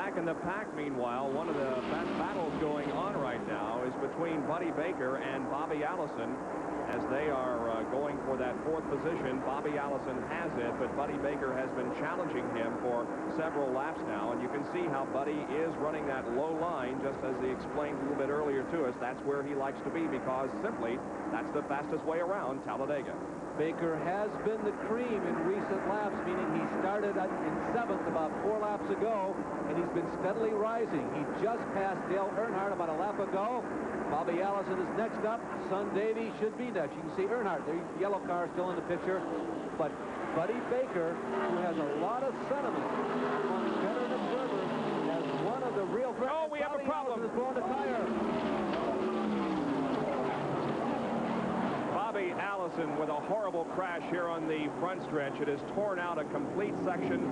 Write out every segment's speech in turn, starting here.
Back in the pack, meanwhile, one of the best battles going on right now is between Buddy Baker and Bobby Allison as they are going for that 4th position. Bobby Allison has it, but Buddy Baker has been challenging him for several laps now, and you can see how Buddy is running that low line, just as he explained a little bit earlier to us. That's where he likes to be because simply that's the fastest way around Talladega. Baker has been the cream in recent laps, meaning he started in 7th about 4 laps ago, and he's been steadily rising. He just passed Dale Earnhardt about a lap ago. Bobby Allison is next up. Son Davey should be next. You can see Earnhardt, the yellow car still in the picture. But Buddy Baker, who has a lot of sentiment among veteran observers, as one of the real... Oh, we have a problem. Allison is blowing the tire. Bobby Allison with a horrible crash here on the front stretch. It has torn out a complete section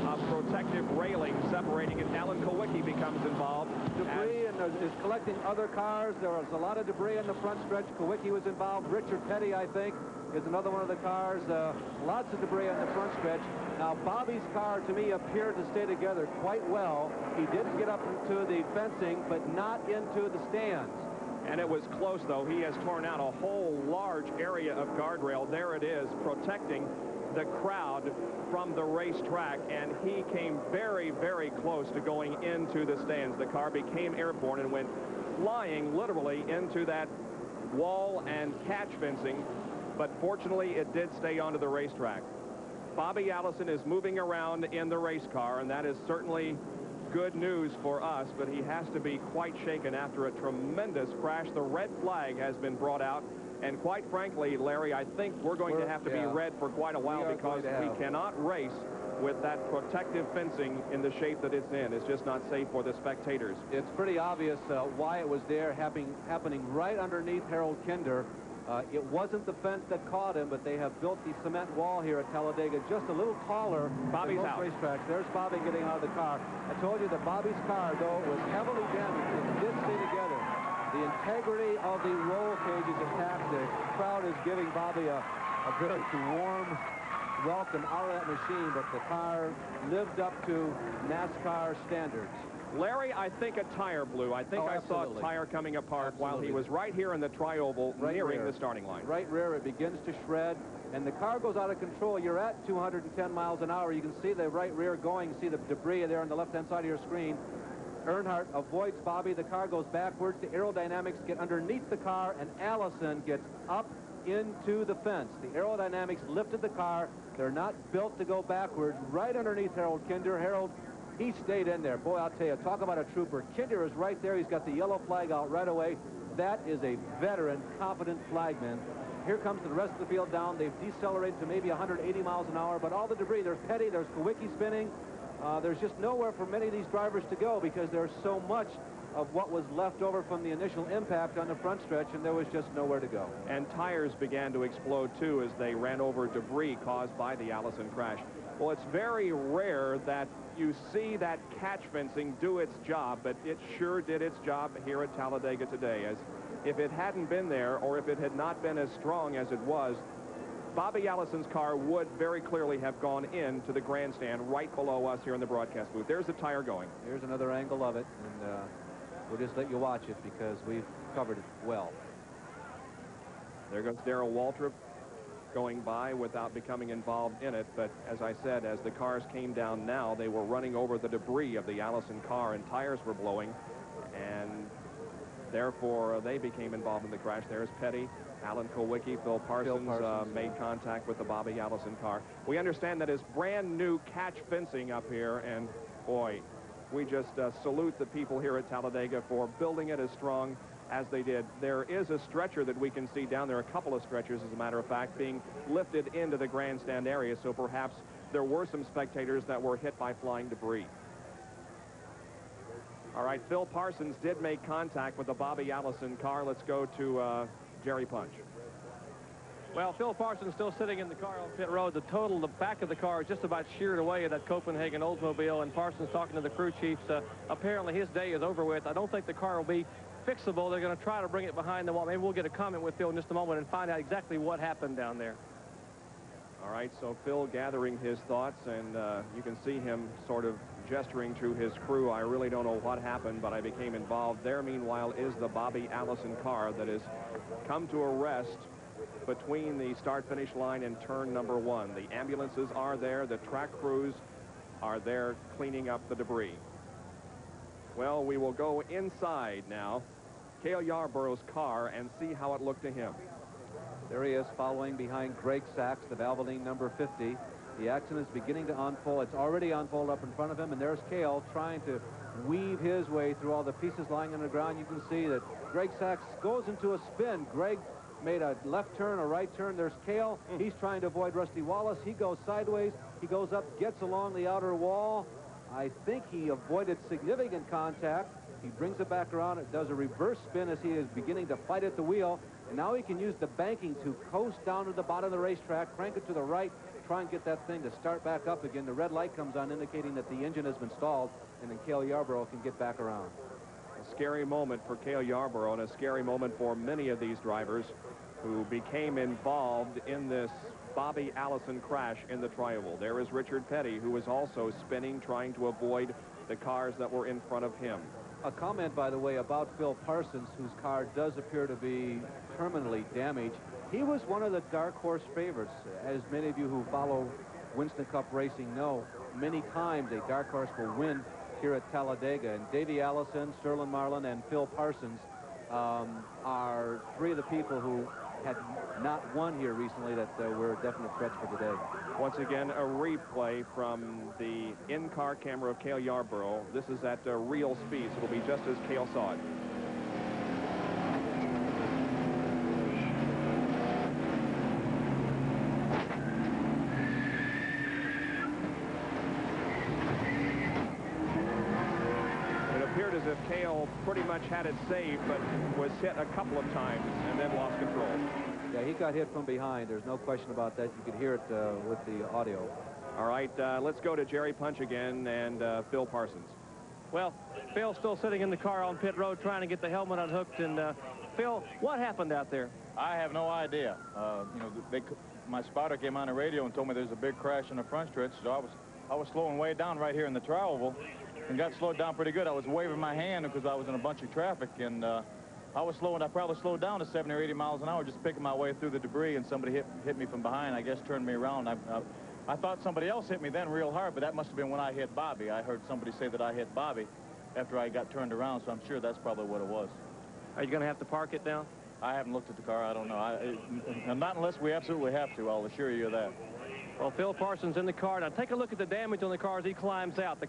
of protective railing separating it. Alan Kulwicki becomes involved. Debris and is collecting other cars. There was a lot of debris in the front stretch. Kulwicki was involved. Richard Petty, I think, is another one of the cars. Lots of debris on the front stretch. Now, Bobby's car, to me, appeared to stay together quite well. He did get up into the fencing, but not into the stands. And it was close, though. He has torn out a whole large area of guardrail. There it is, protecting the crowd from the racetrack. And he came very, very close to going into the stands. The car became airborne and went flying literally into that wall and catch fencing. But fortunately, it did stay onto the racetrack. Bobby Allison is moving around in the race car, and that is certainly good news for us, but he has to be quite shaken after a tremendous crash. The red flag has been brought out, and quite frankly, Larry, I think we're going to have to be red for quite a while because we cannot race with that protective fencing in the shape that it's in. It's just not safe for the spectators. It's pretty obvious why it was there, happening right underneath Harold Kinder. It wasn't the fence that caught him, but they have built the cement wall here at Talladega just a little taller Bobby's than most racetracks. There's Bobby getting out of the car. I told you that Bobby's car, though, was heavily damaged. It did stay together. The integrity of the roll cage is intact. The crowd is giving Bobby a very warm welcome out of that machine, but the car lived up to NASCAR standards. Larry, I think a tire blew. I think I saw a tire coming apart while he was right here in the tri-oval nearing the starting line. Right rear, it begins to shred, and the car goes out of control. You're at 210 miles an hour. You can see the right rear going. You see the debris there on the left-hand side of your screen. Earnhardt avoids Bobby. The car goes backwards. The aerodynamics get underneath the car, and Allison gets up into the fence. The aerodynamics lifted the car. They're not built to go backwards. Right underneath Harold Kinder. Harold, he stayed in there. Boy, I'll tell you, talk about a trooper. Kinder is right there. He's got the yellow flag out right away. That is a veteran, competent flagman. Here comes the rest of the field down. They've decelerated to maybe 180 miles an hour, but all the debris, there's Petty, there's Kulwicki spinning. There's just nowhere for many of these drivers to go because there's so much of what was left over from the initial impact on the front stretch, and there was just nowhere to go. And tires began to explode, too, as they ran over debris caused by the Allison crash. Well, it's very rare that you see that catch fencing do its job, but it sure did its job here at Talladega today. As if it hadn't been there, or if it had not been as strong as it was, Bobby Allison's car would very clearly have gone into the grandstand right below us here in the broadcast booth. There's the tire going. Here's another angle of it, and we'll just let you watch it because we've covered it well. There goes Darrell Waltrip going by without becoming involved in it, but as I said, as the cars came down now, they were running over the debris of the Allison car, and tires were blowing, and therefore they became involved in the crash. There's Petty, Alan Kulwicki, Phil Parsons made contact with the Bobby Allison car. We understand that is brand new catch fencing up here, and boy, we just salute the people here at Talladega for building it as strong as they did. There is a stretcher that we can see down there, a couple of stretchers, as a matter of fact, being lifted into the grandstand area, so perhaps there were some spectators that were hit by flying debris. All right, Phil Parsons did make contact with the Bobby Allison car. Let's go to Jerry Punch. Well, Phil Parsons still sitting in the car on pit road. The back of the car is just about sheared away at that Copenhagen Oldsmobile, and Parsons talking to the crew chiefs. Apparently his day is over with. I don't think the car will be fixable. They're going to try to bring it behind the wall. Maybe we'll get a comment with Phil in just a moment and find out exactly what happened down there. All right, so Phil gathering his thoughts, and you can see him sort of gesturing to his crew. I really don't know what happened, but I became involved. There, meanwhile, is the Bobby Allison car that has come to a rest between the start-finish line and turn number 1. The ambulances are there. The track crews are there cleaning up the debris. Well, we will go inside now, Cale Yarborough's car, and see how it looked to him. There he is following behind Greg Sachs, the Valvoline number 50. The accident is beginning to unfold. It's already unfolded up in front of him, and there's Cale trying to weave his way through all the pieces lying on the ground. You can see that Greg Sachs goes into a spin. Greg made a left turn, a right turn. There's Cale. He's trying to avoid Rusty Wallace. He goes sideways. He goes up, gets along the outer wall. I think he avoided significant contact. He brings it back around. It does a reverse spin as he is beginning to fight at the wheel. And now he can use the banking to coast down to the bottom of the racetrack, crank it to the right, try and get that thing to start back up again. The red light comes on, indicating that the engine has been stalled, and then Cale Yarborough can get back around. A scary moment for Cale Yarborough, and a scary moment for many of these drivers who became involved in this Bobby Allison crash in the Tri-Oval. There is Richard Petty, who was also spinning, trying to avoid the cars that were in front of him. A comment, by the way, about Phil Parsons, whose car does appear to be terminally damaged. He was one of the dark horse favorites. As many of you who follow Winston Cup racing know, many times a dark horse will win here at Talladega. And Davey Allison, Sterling Marlin, and Phil Parsons are three of the people who had not won here recently that were definite threats for today. Once again, a replay from the in-car camera of Cale Yarborough. This is at real speed, so it'll be just as Cale saw it. It appeared as if Cale pretty much had it saved, but was hit a couple of times and then lost control. Yeah, he got hit from behind. There's no question about that. You could hear it with the audio. All right, let's go to Jerry Punch again and Phil Parsons. Well, Phil's still sitting in the car on pit road trying to get the helmet unhooked. And, Phil, what happened out there? I have no idea. You know, my spotter came on the radio and told me there's a big crash in the front stretch, so I was slowing way down right here in the Tri-Oval and got slowed down pretty good. I was waving my hand because I was in a bunch of traffic, and I probably slowed down to 70 or 80 miles an hour just picking my way through the debris, and somebody hit me from behind, I guess turned me around. I thought somebody else hit me then real hard, but that must have been when I hit Bobby. I heard somebody say that I hit Bobby after I got turned around, so I'm sure that's probably what it was. Are you going to have to park it down? I haven't looked at the car. I don't know. Not unless we absolutely have to. I'll assure you of that. Well, Phil Parsons in the car. Now, take a look at the damage on the car as he climbs out. The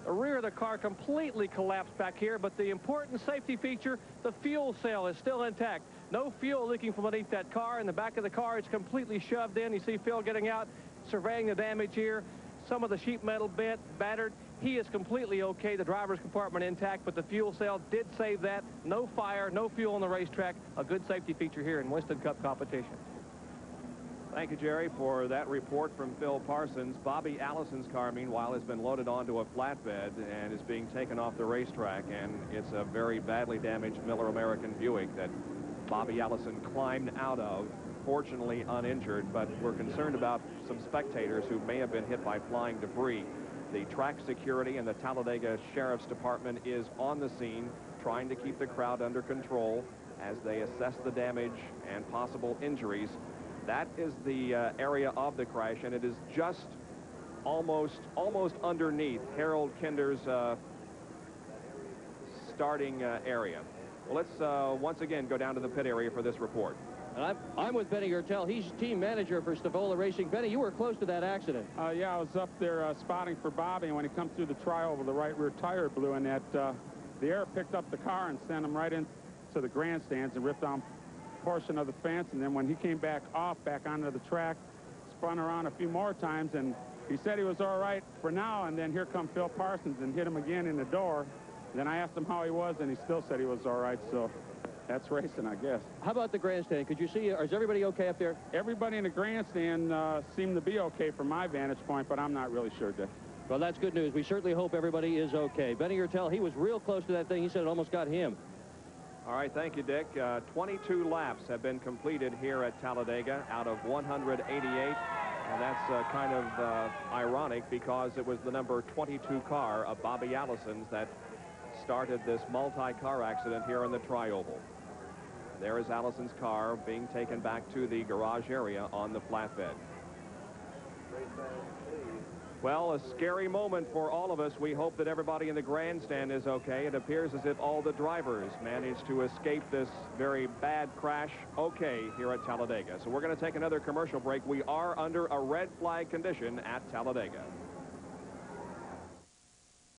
rear of the car completely collapsed back here, but the important safety feature, the fuel cell is still intact. No fuel leaking from underneath that car. In the back of the car, it's completely shoved in. You see Phil getting out, surveying the damage here. Some of the sheet metal bent, battered. He is completely okay. The driver's compartment intact, but the fuel cell did save that. No fire, no fuel on the racetrack. A good safety feature here in Winston Cup competition. Thank you, Jerry, for that report from Phil Parsons. Bobby Allison's car, meanwhile, has been loaded onto a flatbed and is being taken off the racetrack, and it's a very badly damaged Miller American Buick that Bobby Allison climbed out of, fortunately uninjured, but we're concerned about some spectators who may have been hit by flying debris. The track security and the Talladega Sheriff's Department is on the scene, trying to keep the crowd under control as they assess the damage and possible injuries. That is the area of the crash, and it is just almost underneath Harold Kinder's starting area. Well, let's once again go down to the pit area for this report. And I'm with Benny Urtel. He's team manager for Stavola Racing. Benny, you were close to that accident. Yeah, I was up there spotting for Bobby, and when he come through the Tri-Oval, the right rear tire blew, and that the air picked up the car and sent him right into the grandstands and ripped down portion of the fence. And then when he came back onto the track, spun around a few more times, and he said he was all right for now. And then here come Phil Parsons and hit him again in the door. Then I asked him how he was, and he still said he was all right. So that's racing, I guess. How about the grandstand? Could you see, is everybody okay up there? Everybody in the grandstand seemed to be okay from my vantage point, but I'm not really sure, Dick. Well, that's good news. We certainly hope everybody is okay. Benny Urtel, he was real close to that thing. He said it almost got him. All right, thank you, Dick. 22 laps have been completed here at Talladega out of 188. And that's kind of ironic because it was the number 22 car of Bobby Allison's that started this multi-car accident here in the Tri-Oval. There is Allison's car being taken back to the garage area on the flatbed. Well, a scary moment for all of us. We hope that everybody in the grandstand is okay. It appears as if all the drivers managed to escape this very bad crash okay here at Talladega. So we're going to take another commercial break. We are under a red flag condition at Talladega.